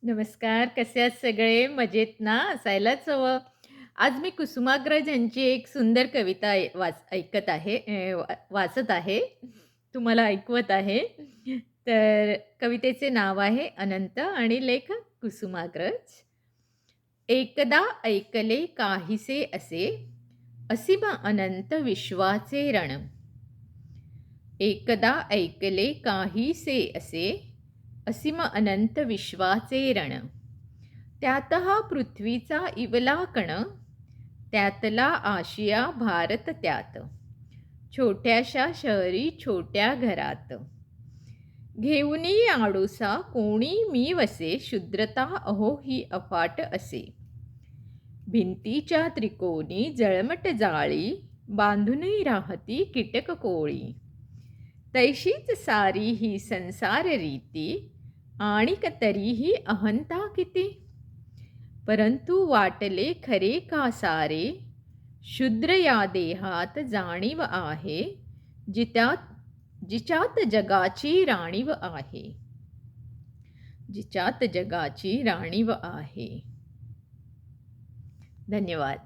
नमस्कार. कसे आहात सगळे? मजेत ना? असायलाच हवं. आज मी कुसुमाग्रज यांची एक सुंदर कविता ऐकत आहे वाचत आहे. तुम्हाला ऐकवत आहे. तर कवितेचे नाव आहे अनंत आणि लेखक कुसुमाग्रज. एकदा ऐकले काहीसे असे, असीम अनंत विश्वाचे रण. एकदा ऐकले काहीसे असे, असीम अनंत विश्वाचे रण. त्यात हा पृथ्वीचा इवला कण, त्यातला आशिया भारत त्यात. छोट्याशा शहरी छोट्या घरात, घेऊनी आडोसा कोणी मी वसे. शुद्रता अहो ही अफाट असे. भिंतीच्या त्रिकोणी जळमट जाळी, बांधूनही राहती कीटक कोळी. तैशीच सारी ही संसार रीती, आणिक तरीही अहंता किती. परंतु वाटले खरे का सारे, शूद्र या देहात जाणीव आहे. जिच्यात जगाची राणीव आहे. जिच्यात जगाची राणीव आहे. धन्यवाद.